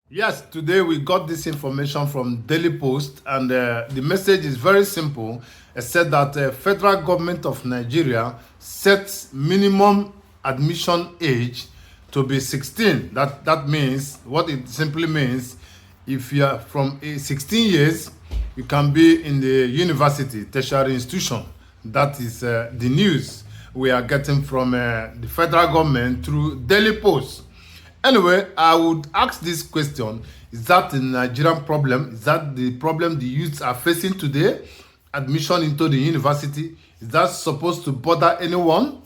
Yes, today we got this information from Daily Post, and the message is very simple. It said that the federal government of Nigeria sets minimum admission age to be 16. That means, what it simply means, if you are from 16 years, you can be in the university, tertiary institution. That is the news we are getting from the federal government through Daily Post. Anyway, I would ask this question. Is that the Nigerian problem? Is that the problem the youths are facing today? Admission into the university? Is that supposed to bother anyone?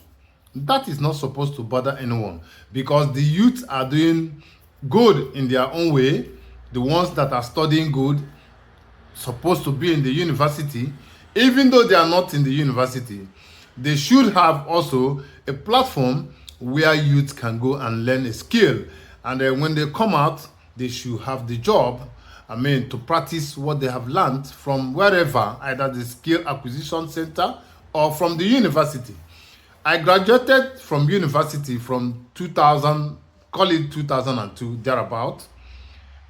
That is not supposed to bother anyone, because the youths are doing good in their own way. The ones that are studying good, supposed to be in the university, even though they are not in the university, they should have also a platform where youth can go and learn a skill. And then when they come out, they should have the job, to practice what they have learned from wherever, either the skill acquisition center or from the university. I graduated from university from 2000, call it 2002, thereabout.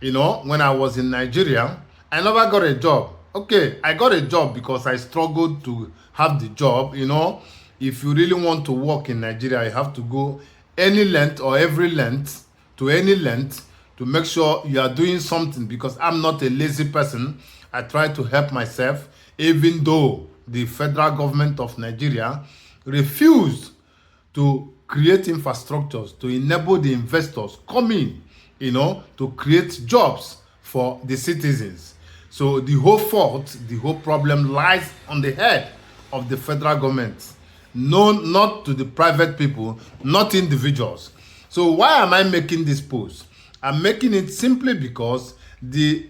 When I was in Nigeria, I never got a job. Okay, I got a job because I struggled to have the job. If you really want to work in Nigeria, you have to go any length or every length to any length to make sure you are doing something, because I'm not a lazy person. I try to help myself, even though the federal government of Nigeria refused to create infrastructures to enable the investors come in, to create jobs for the citizens. So the whole fault, the whole problem lies on the head of the federal government. No, not to the private people, not individuals. So why am I making this post? I'm making it simply because the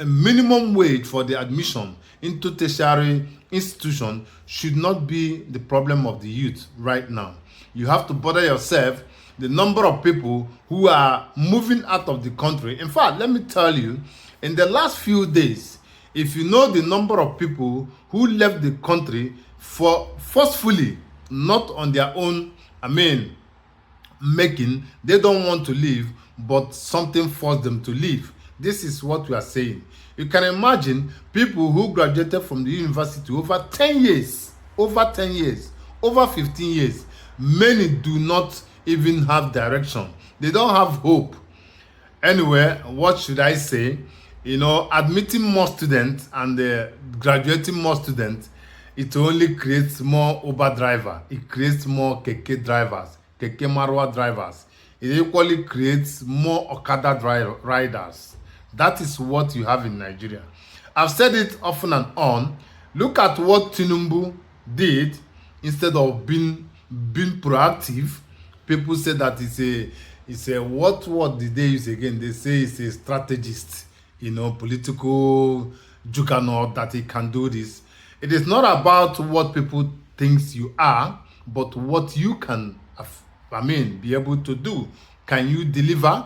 minimum wage for the admission into tertiary institution should not be the problem of the youth right now. You have to bother yourself the number of people who are moving out of the country. In fact, let me tell you, in the last few days, if you know the number of people who left the country for forcefully, not on their own, making, they don't want to leave, but something forced them to leave. This is what we are saying. You can imagine people who graduated from the university over 10 years, over 15 years. Many do not even have direction. They don't have hope. Anyway, what should I say? Admitting more students and graduating more students, it only creates more Uber driver. It creates more keke drivers, keke marwa drivers. It equally creates more Okada riders. That is what you have in Nigeria. I've said it often and on. Look at what Tinubu did. Instead of being proactive, people say that it's a what did they use again? They say it's a strategist, political juggernaut, that he can do this. It is not about what people think you are, but what you can be able to do. Can you deliver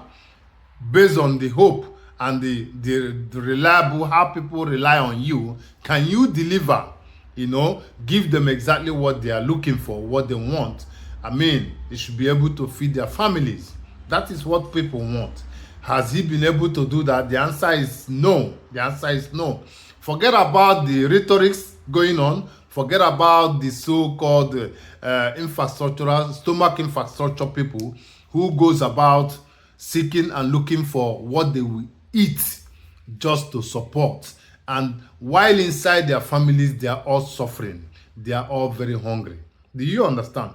based on the hope and the reliable, how people rely on you? Can you deliver? Give them exactly what they are looking for, what they want. They should be able to feed their families. That is what people want. Has he been able to do that? The answer is no. The answer is no. Forget about the rhetorics going on. Forget about the so-called stomach infrastructure people who goes about seeking and looking for what they will eat just to support. And while inside their families, they are all suffering. They are all very hungry. Do you understand?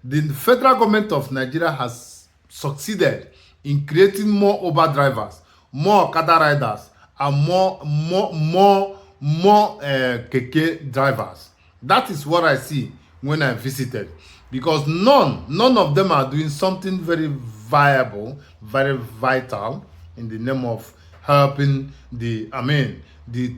The federal government of Nigeria has succeeded in creating more Uber drivers, more Okada riders, and more keke drivers. That is what I see when I visited, because none of them are doing something very viable, very vital in the name of helping the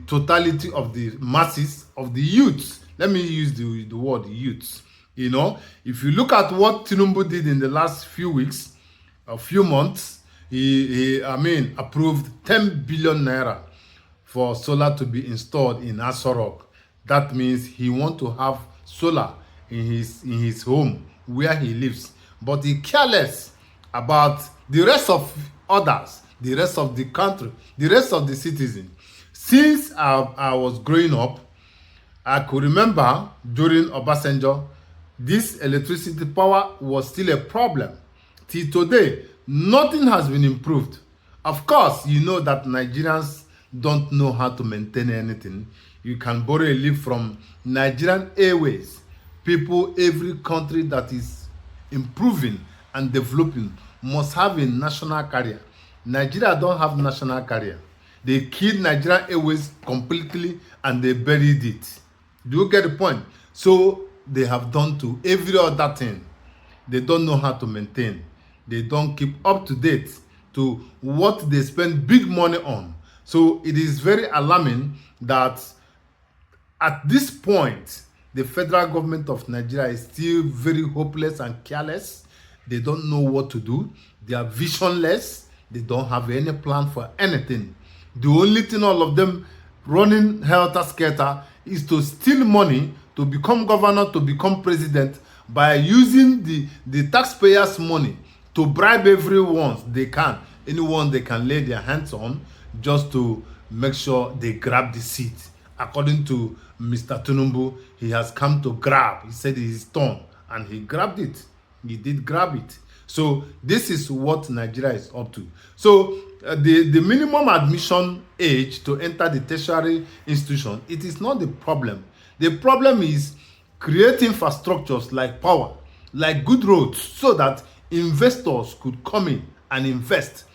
totality of the masses of the youths. Let me use the word youths. If you look at what Tinubu did in the last few weeks, a few months, he approved 10 billion naira for solar to be installed in Aso Rock. That means he wants to have solar in his home where he lives, but he careless about the rest of others, the rest of the country, the rest of the citizens. Since I was growing up, I could remember during Obasanjo, this electricity power was still a problem. Till today, nothing has been improved. Of course, you know that Nigerians don't know how to maintain anything. You can borrow a leaf from Nigerian Airways. People, every country that is improving and developing must have a national carrier. Nigeria don't have national carrier. They killed Nigerian Airways completely and they buried it. Do you get the point? So they have done to every other thing. They don't know how to maintain. They don't keep up to date to what they spend big money on. So it is very alarming that at this point, the federal government of Nigeria is still very hopeless and careless. They don't know what to do. They are visionless. They don't have any plan for anything. The only thing all of them running helter-skelter is to steal money, to become governor, to become president by using the taxpayers' money to bribe everyone they can, anyone they can lay their hands on, just to make sure they grab the seat. According to Mr. Tinubu, he has come to grab. He said it is turn, and he grabbed it. He did grab it. So this is what Nigeria is up to. So the minimum admission age to enter the tertiary institution, it is not the problem. The problem is creating infrastructures like power, like good roads, so that investors could come in and invest.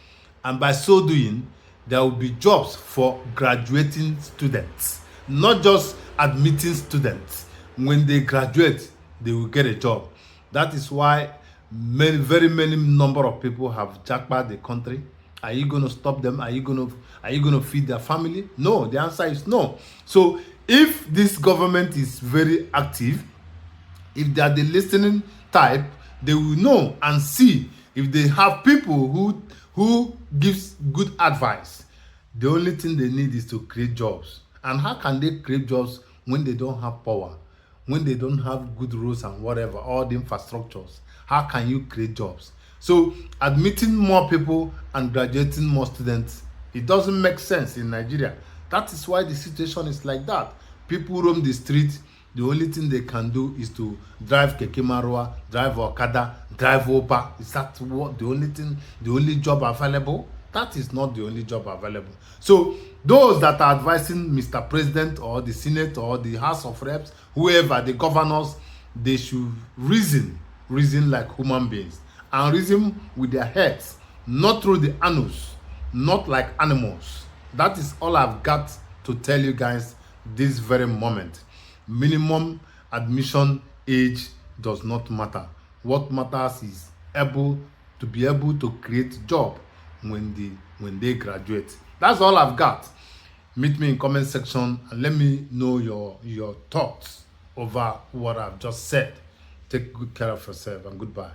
And by so doing, there will be jobs for graduating students, not just admitting students. When they graduate, they will get a job. That is why very many number of people have jackpot the country. Are you going to stop them? Are you going to feed their family? No, the answer is no. So if this government is very active, if they are the listening type, they will know and see if they have people who gives good advice. The only thing they need is to create jobs. And how can they create jobs when they don't have power, when they don't have good roads and whatever, all the infrastructures? How can you create jobs? So admitting more people and graduating more students, it doesn't make sense in Nigeria. That is why the situation is like that. People roam the street. The only thing they can do is to drive Keke Marwa, drive Okada, drive Uber. Is that what the only job available? That is not the only job available. So those that are advising Mr. President or the Senate or the House of Reps, whoever, the governors, they should reason like human beings and reason with their heads, not through the anus, not like animals. That is all I've got to tell you guys this very moment. Minimum admission age does not matter. What matters is to be able to create job when they graduate. That's all I've got. Meet me in comment section and let me know your thoughts over what I've just said. Take good care of yourself and goodbye.